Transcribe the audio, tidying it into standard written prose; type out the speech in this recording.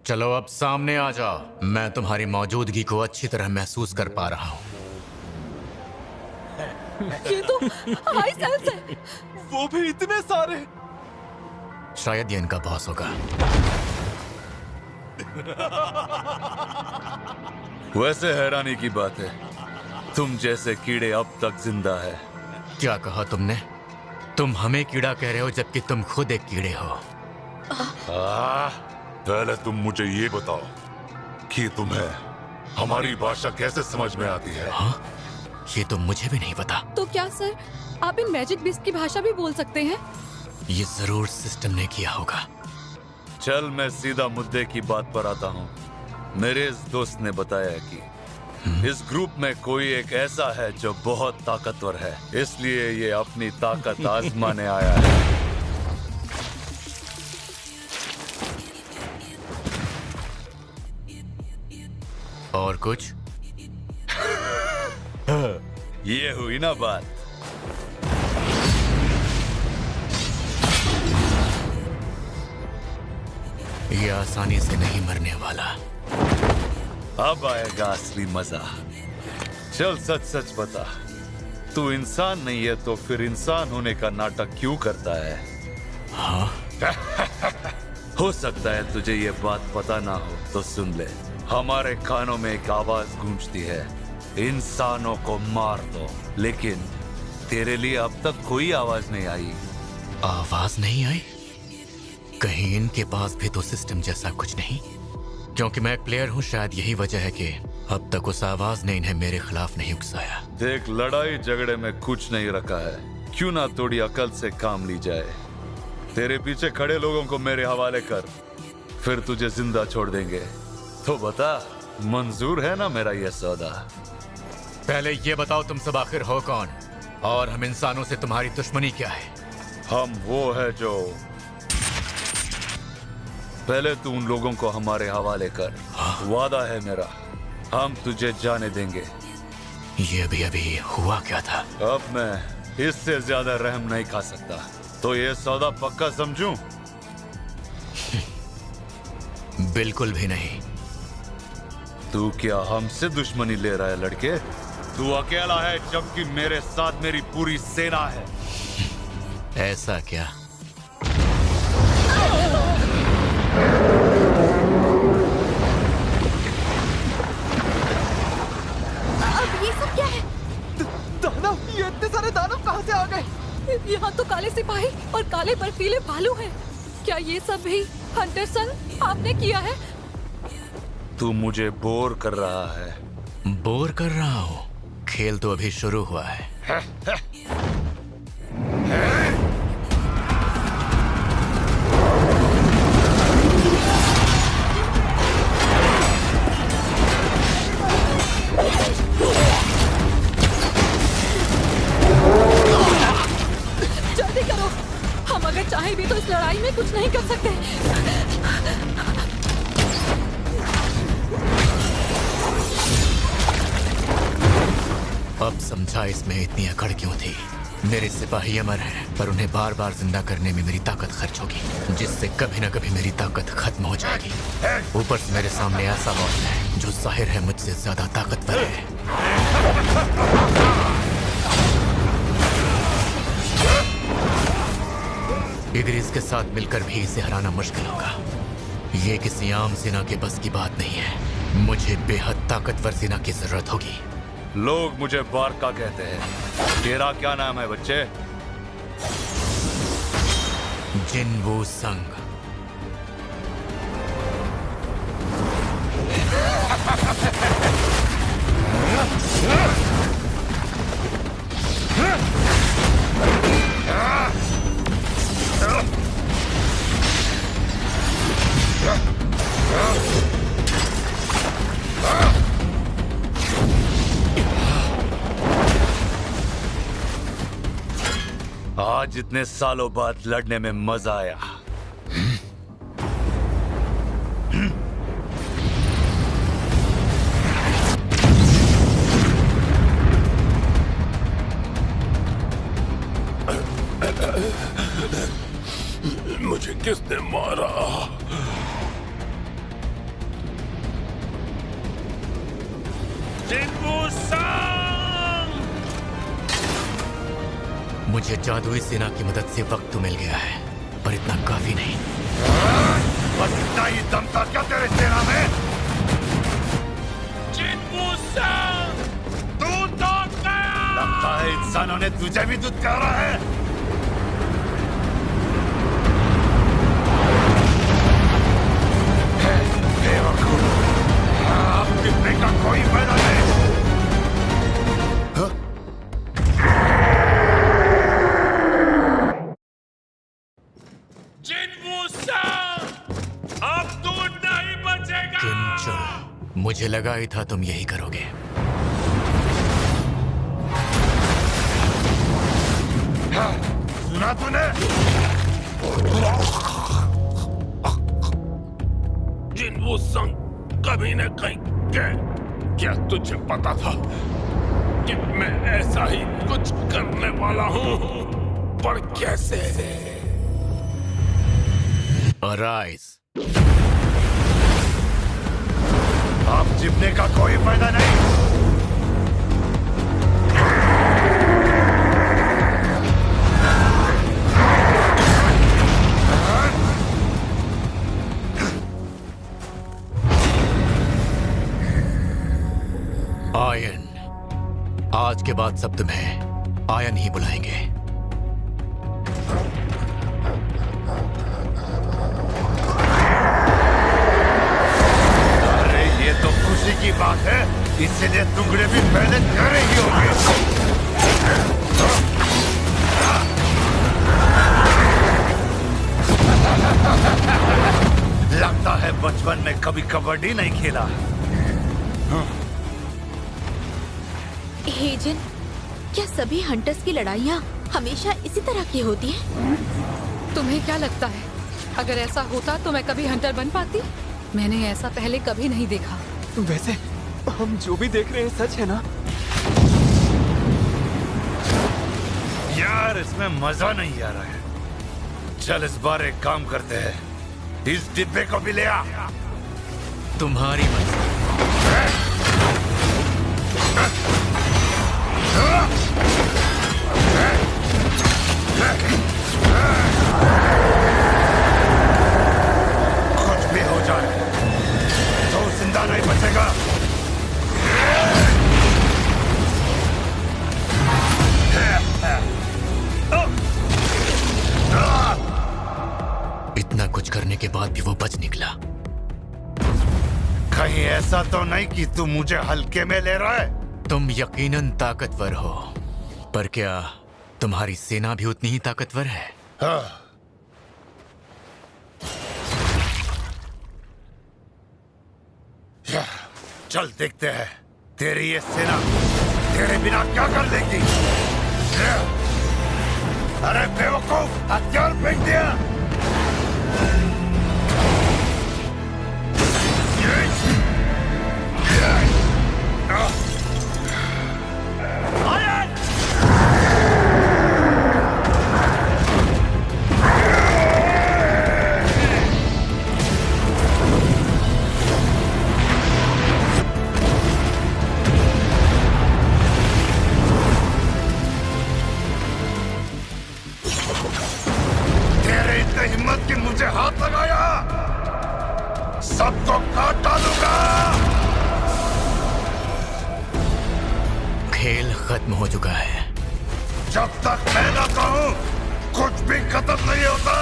चलो अब सामने आ जाओ। मैं तुम्हारी मौजूदगी को अच्छी तरह महसूस कर पा रहा हूँ। ये तो हाई सेल्स है। वो भी इतने सारे। शायद ये इनका बॉस होगा। वैसे हैरानी की बात है, तुम जैसे कीड़े अब तक जिंदा है। क्या कहा तुमने? तुम हमें कीड़ा कह रहे हो जबकि तुम खुद एक कीड़े हो। पहले तुम मुझे ये बताओ कि तुम्हें हमारी भाषा कैसे समझ में आती है? हाँ? ये तो मुझे भी नहीं पता। तो क्या सर आप इन मैजिक बीस्ट की भाषा भी बोल सकते हैं? ये जरूर सिस्टम ने किया होगा। चल मैं सीधा मुद्दे की बात पर आता हूँ। मेरे इस दोस्त ने बताया कि इस ग्रुप में कोई एक ऐसा है जो बहुत ताकतवर है, इसलिए ये अपनी ताकत आजमाने आया है। और कुछ? ये हुई ना बात। ये आसानी से नहीं मरने वाला। अब आएगा असली मजा। चल सच सच बता, तू इंसान नहीं है तो फिर इंसान होने का नाटक क्यों करता है? हाँ? हो सकता है तुझे ये बात पता ना हो तो सुन ले। हमारे कानों में एक आवाज गूंजती है, इंसानों को मार दो। लेकिन तेरे लिए अब तक कोई आवाज नहीं आई। आवाज नहीं आई? कहीं इनके पास भी तो सिस्टम जैसा कुछ नहीं? क्योंकि मैं एक प्लेयर हूँ, शायद यही वजह है कि अब तक उस आवाज ने इन्हें मेरे खिलाफ नहीं उकसाया। देख, लड़ाई झगड़े में कुछ नहीं रखा है, क्यों ना थोड़ी अकल से काम ली जाए। तेरे पीछे खड़े लोगों को मेरे हवाले कर, फिर तुझे जिंदा छोड़ देंगे। तो बता, मंजूर है ना मेरा ये सौदा? पहले ये बताओ तुम सब आखिर हो कौन, और हम इंसानों से तुम्हारी दुश्मनी क्या है? हम वो है जो... पहले तू उन लोगों को हमारे हवाले कर। वादा है मेरा, हम तुझे जाने देंगे। ये अभी हुआ क्या था? अब मैं इससे ज्यादा रहम नहीं खा सकता, तो ये सौदा पक्का समझूं? बिल्कुल भी नहीं। तू क्या हमसे दुश्मनी ले रहा है लड़के? तू अकेला है जबकि मेरे साथ मेरी पूरी सेना है। ऐसा क्या? अब ये सब क्या है? दानव, ये इतने सारे दानव कहाँ से आ गए? यहाँ तो काले सिपाही और काले बर्फीले भालू हैं। क्या ये सब भी हंटर सन आपने किया है? तू मुझे बोर कर रहा है। बोर कर रहा हूँ? खेल तो अभी शुरू हुआ है। जल्दी करो, हम अगर चाहें भी तो इस लड़ाई में कुछ नहीं कर सकते। अब समझा इसमें इतनी अकड़ क्यों थी। मेरे सिपाही अमर हैं, पर उन्हें बार बार जिंदा करने में मेरी ताकत खर्च होगी, जिससे कभी न कभी मेरी ताकत खत्म हो जाएगी। ऊपर से मेरे सामने ऐसा बॉस है जो जाहिर है मुझसे ज्यादा ताकतवर है। इद्रिस के साथ मिलकर भी इसे हराना मुश्किल होगा। ये किसी आम सेना के बस की बात नहीं है। मुझे बेहद ताकतवर सेना की जरूरत होगी। लोग मुझे बारका कहते हैं। तेरा क्या नाम है बच्चे? जिनवू संग। आज इतने सालों बाद लड़ने में मजा आया। मुझे किसने मारा? मुझे जादुई सेना की मदद से वक्त तो मिल गया है, पर इतना काफी नहीं। बस इतना ही दम था क्या तेरे सेना में? लगता है इंसानों ने तुझे भी दूध करा है। बेवकूफ, आप टिपने का कोई फायदा नहीं। हाँ? अब तू नहीं बचेगा। किंचल, मुझे लगा ही था तुम यही करोगे। हाँ, सुना तूने? जिन्वू संग कभी न कहीं गए। क्या तुझे पता था कि मैं ऐसा ही कुछ करने वाला हूँ? पर कैसे? Arise. आप जिपने का कोई फायदा नहीं। आयन, आज के बाद सब तुम्हें आयन ही बुलाएंगे। अरे ये तो खुशी की बात है, इसलिए टुकड़े भी पहले तेरे ही होंगे। लगता है बचपन में कभी कबड्डी नहीं खेला। हेजन, क्या सभी हंटर्स की लड़ाइयाँ हमेशा इसी तरह की होती हैं? तुम्हें क्या लगता है, अगर ऐसा होता तो मैं कभी हंटर बन पाती? मैंने ऐसा पहले कभी नहीं देखा। वैसे हम जो भी देख रहे हैं सच है ना? यार इसमें मजा नहीं आ रहा है। चल इस बार एक काम करते हैं, इस डिब्बे को भी ले आ। तुम्हारी मर्जी। कुछ भी हो जाए तो जिंदा नहीं बचेगा। इतना कुछ करने के बाद भी वो बच निकला। कहीं ऐसा तो नहीं कि तू मुझे हल्के में ले रहा है? तुम यकीनन ताकतवर हो, पर क्या तुम्हारी सेना भी उतनी ही ताकतवर है? हाँ। चल देखते हैं तेरी ये सेना तेरे बिना क्या कर लेगी। अरे बेवकूफ, हथियार फेंक दिया। तेरे इतने हिम्मत की मुझे हाथ लगाया, सबको काट डालूंगा। खेल खत्म हो चुका है। जब तक मैं ना कहूं कुछ भी खत्म नहीं होता।